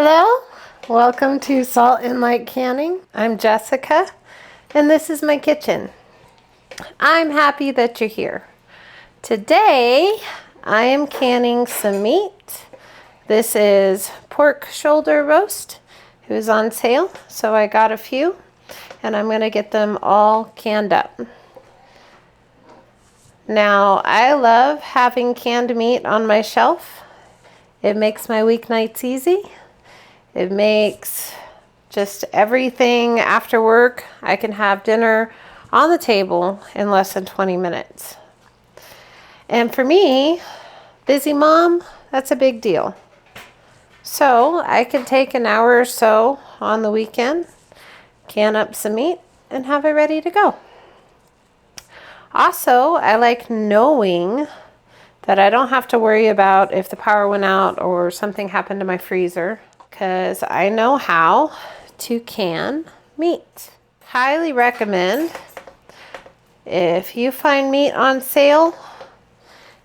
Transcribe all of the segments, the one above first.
Hello, welcome to Salt and Light Canning. I'm Jessica, and this is my kitchen. I'm happy that you're here. Today, I am canning some meat. This is pork shoulder roast. It was on sale, so I got a few, and I'm going to get them all canned up. Now, I love having canned meat on my shelf. It makes my weeknights easy. It makes just everything after work. I can have dinner on the table in less than 20 minutes. And for me, busy mom, that's a big deal. So I can take an hour or so on the weekend, can up some meat, and have it ready to go. Also, I like knowing that I don't have to worry about if the power went out or something happened to my freezer, because I know how to can meat. Highly recommend, if you find meat on sale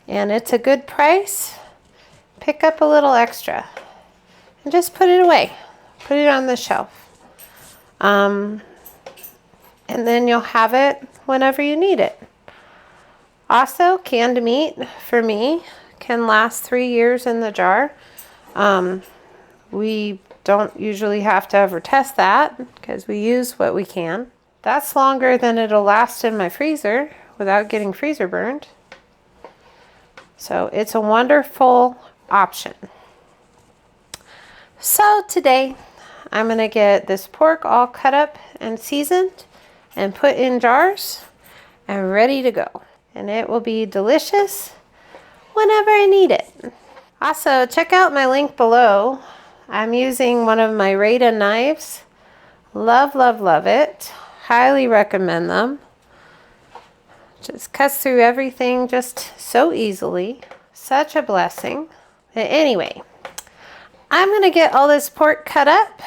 and it's a good price, pick up a little extra and just put it away. Put it on the shelf. And then you'll have it whenever you need it. Also, canned meat for me can last 3 years in the jar. We don't usually have to ever test that because we use what we can. That's longer than it'll last in my freezer without getting freezer burned. So it's a wonderful option. So today I'm going to get this pork all cut up and seasoned and put in jars and ready to go. And it will be delicious whenever I need it. Also, check out my link below. I'm using one of my Rada knives. Love, love, love it. Highly recommend them. Just cuts through everything just so easily. Such a blessing. But anyway, I'm going to get all this pork cut up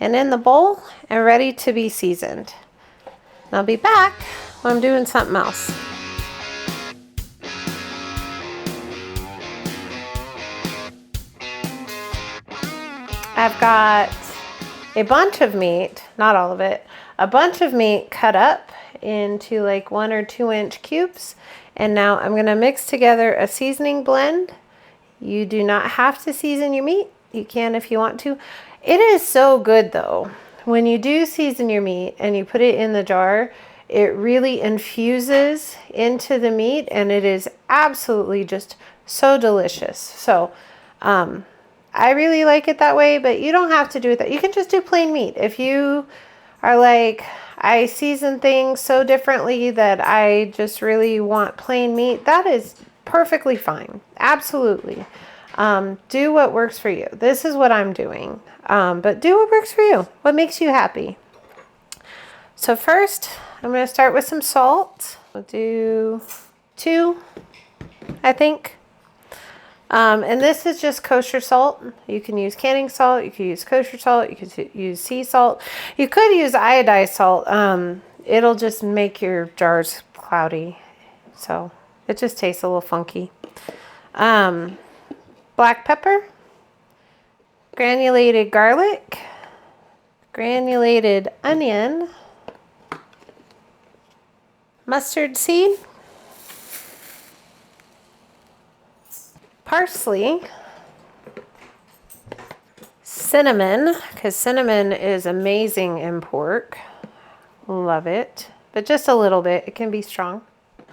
and in the bowl and ready to be seasoned. And I'll be back when I'm doing something else. I've got a bunch of meat, not all of it, a bunch of meat cut up into like 1 or 2 inch cubes. And now I'm going to mix together a seasoning blend. You do not have to season your meat. You can if you want to. It is so good though. When you do season your meat and you put it in the jar, it really infuses into the meat and it is absolutely just so delicious. So, I really like it that way, but you don't have to do it that. You can just do plain meat. If you are like, I season things so differently that I just really want plain meat, that is perfectly fine. Absolutely. Do what works for you. This is what I'm doing. But do what works for you. What makes you happy. So first, I'm going to start with some salt. We'll do 2, I think. And this is just kosher salt. You can use canning salt, you can use kosher salt, you can use sea salt. You could use iodized salt. It'll just make your jars cloudy. So it just tastes a little funky. Black pepper, granulated garlic, granulated onion, mustard seed, parsley, cinnamon, because cinnamon is amazing in pork. Love it. But just a little bit. It can be strong.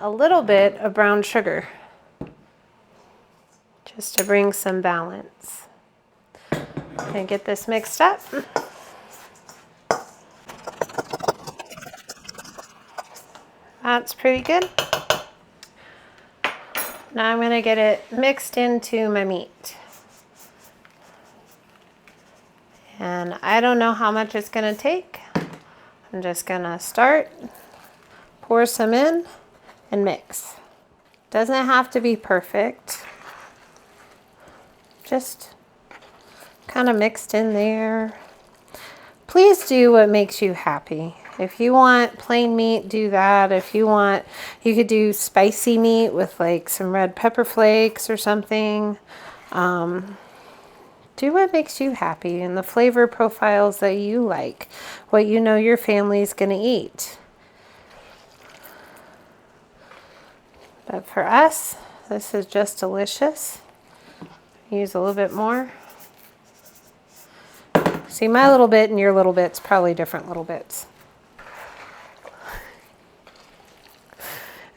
A little bit of brown sugar, just to bring some balance. And get this mixed up. That's pretty good. Now I'm going to get it mixed into my meat. And I don't know how much it's going to take. I'm just going to start, pour some in, and mix. Doesn't have to be perfect. Just kind of mixed in there. Please do what makes you happy. If you want plain meat, do that. If you want, you could do spicy meat with like some red pepper flakes or something. Do what makes you happy and the flavor profiles that you like, what you know your family's going to eat. But for us, this is just delicious. Use a little bit more. See, my little bit and your little bit's probably different little bits.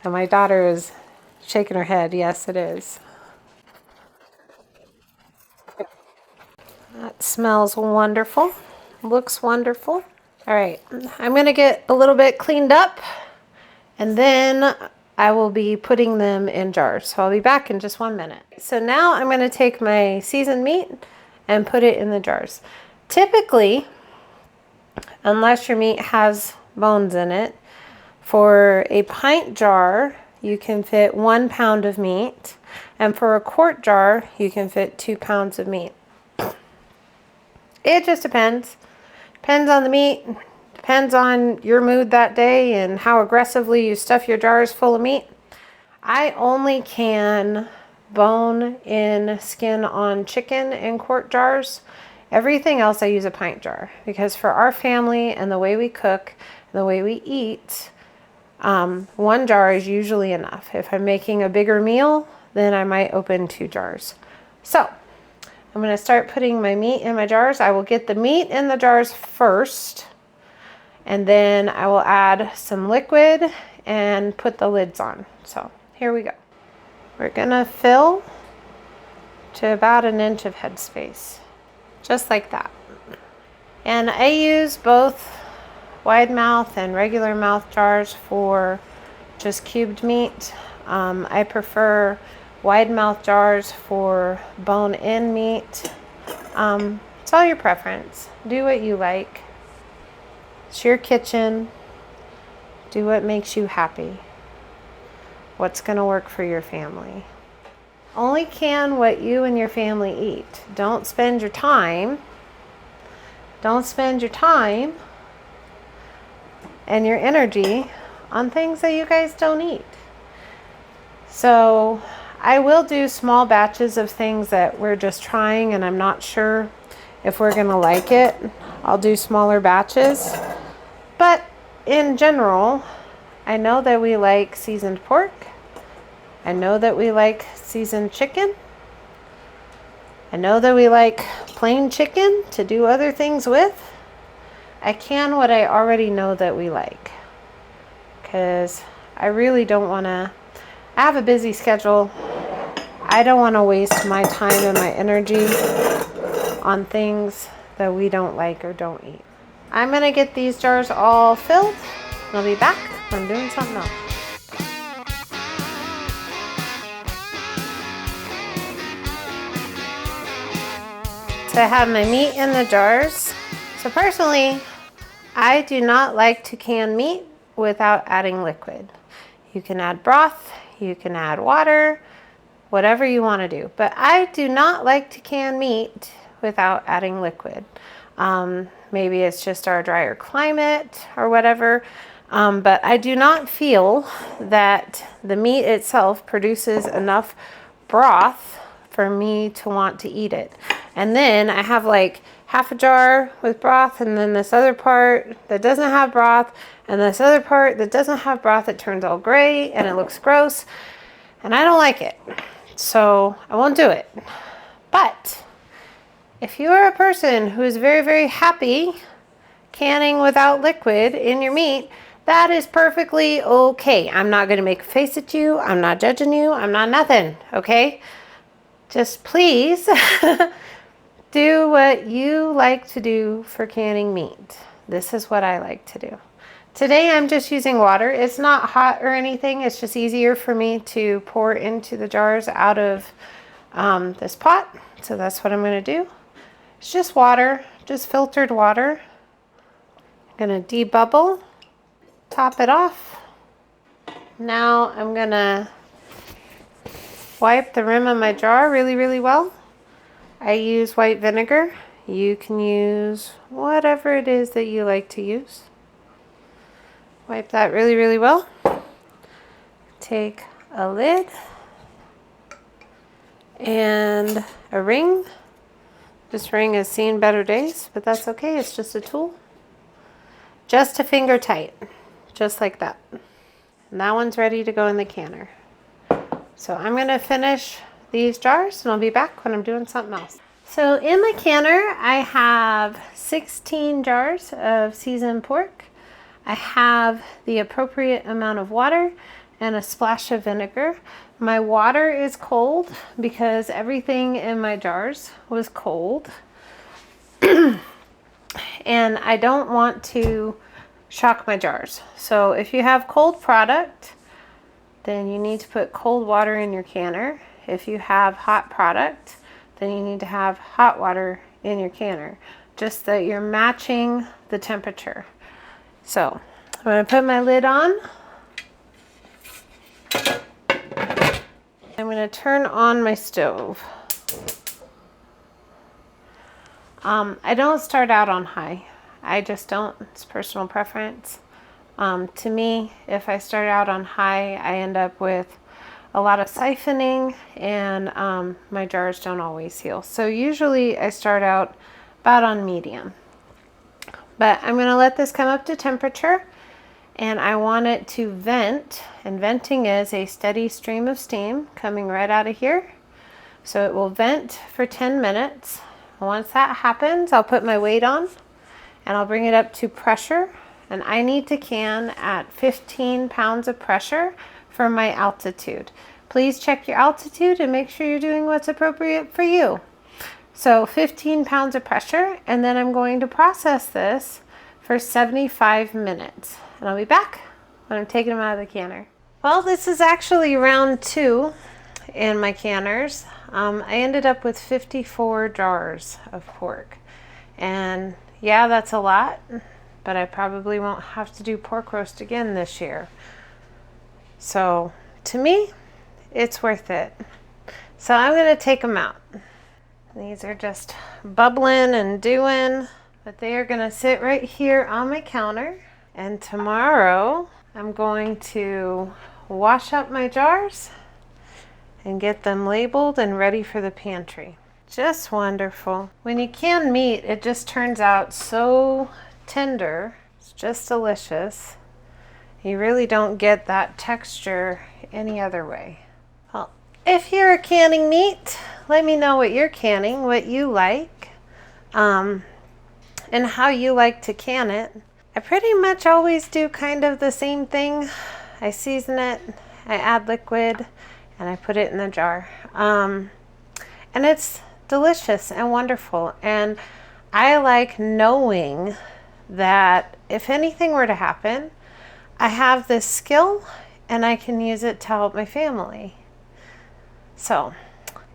And my daughter is shaking her head. Yes, it is. That smells wonderful. Looks wonderful. All right, I'm gonna get a little bit cleaned up and then I will be putting them in jars. So I'll be back in just 1 minute. So now I'm gonna take my seasoned meat and put it in the jars. Typically, unless your meat has bones in it, for a pint jar, you can fit 1 pound of meat. And for a quart jar, you can fit 2 pounds of meat. It just depends. Depends on the meat, depends on your mood that day and how aggressively you stuff your jars full of meat. I only can bone in skin on chicken in quart jars. Everything else I use a pint jar because for our family and the way we cook, and the way we eat, 1 jar is usually enough. If I'm making a bigger meal, then I might open 2 jars. So I'm going to start putting my meat in my jars. I will get the meat in the jars first, and then I will add some liquid and put the lids on. So here we go. We're going to fill to about 1 inch of headspace, just like that. And I use both wide mouth and regular mouth jars for just cubed meat. I prefer wide mouth jars for bone-in meat. It's all your preference. Do what you like. It's your kitchen. Do what makes you happy. What's going to work for your family. Only can what you and your family eat. Don't spend your time and your energy on things that you guys don't eat. So I will do small batches of things that we're just trying and I'm not sure if we're gonna like it. I'll do smaller batches. But in general, I know that we like seasoned pork. I know that we like seasoned chicken. I know that we like plain chicken to do other things with. I can what I already know that we like. Because I really don't want to, I have a busy schedule. I don't want to waste my time and my energy on things that we don't like or don't eat. I'm going to get these jars all filled. I'll be back when I'm doing something else. So I have my meat in the jars. So personally, I do not like to can meat without adding liquid. You can add broth, you can add water, whatever you want to do. But I do not like to can meat without adding liquid. Maybe it's just our drier climate or whatever. But I do not feel that the meat itself produces enough broth for me to want to eat it. And then I have like half a jar with broth and then this other part that doesn't have broth and this other part that doesn't have broth. It turns all gray and it looks gross and I don't like it. So I won't do it. But if you are a person who is very, very happy canning without liquid in your meat, that is perfectly okay. I'm not going to make a face at you. I'm not judging you. I'm not nothing. Okay? Just please do what you like to do for canning meat. This is what I like to do. Today I'm just using water. It's not hot or anything. It's just easier for me to pour into the jars out of this pot. So that's what I'm going to do. It's just water, just filtered water. I'm going to debubble, top it off. Now I'm going to wipe the rim of my jar really, really well. I use white vinegar. You can use whatever it is that you like to use. Wipe that really, really well. Take a lid and a ring This ring has seen better days, but that's okay. It's just a tool. Just a finger tight, just like that. And that one's ready to go in the canner. So I'm gonna finish these jars and I'll be back when I'm doing something else. So in the canner, I have 16 jars of seasoned pork. I have the appropriate amount of water and a splash of vinegar. My water is cold because everything in my jars was cold. And I don't want to shock my jars. So if you have cold product, then you need to put cold water in your canner. If you have hot product, then you need to have hot water in your canner, just that you're matching the temperature. So I'm going to put my lid on. I'm going to turn on my stove. I don't start out on high. I just don't. It's personal preference. To me, if I start out on high, I end up with a lot of siphoning and my jars don't always seal. So usually I start out about on medium. But I'm going to let this come up to temperature and I want it to vent. And venting is a steady stream of steam coming right out of here. So it will vent for 10 minutes. Once that happens, I'll put my weight on and I'll bring it up to pressure. And I need to can at 15 pounds of pressure for my altitude. Please check your altitude and make sure you're doing what's appropriate for you. So 15 pounds of pressure, and then I'm going to process this for 75 minutes. And I'll be back when I'm taking them out of the canner. Well, this is actually round 2 in my canners. I ended up with 54 jars of pork. And yeah, that's a lot, but I probably won't have to do pork roast again this year. So to me, it's worth it. So I'm going to take them out. These are just bubbling and doing, but they are going to sit right here on my counter. And tomorrow I'm going to wash up my jars and get them labeled and ready for the pantry. Just wonderful. When you can meat, it just turns out so tender. It's just delicious. You really don't get that texture any other way. Well, if you're canning meat, let me know what you're canning, what you like, and how you like to can it. I pretty much always do kind of the same thing. I season it, I add liquid, and I put it in the jar. And it's delicious and wonderful. And I like knowing that if anything were to happen, I have this skill and I can use it to help my family. So,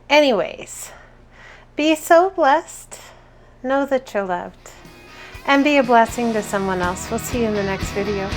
anyways, be so blessed. Know that you're loved. And be a blessing to someone else. We'll see you in the next video.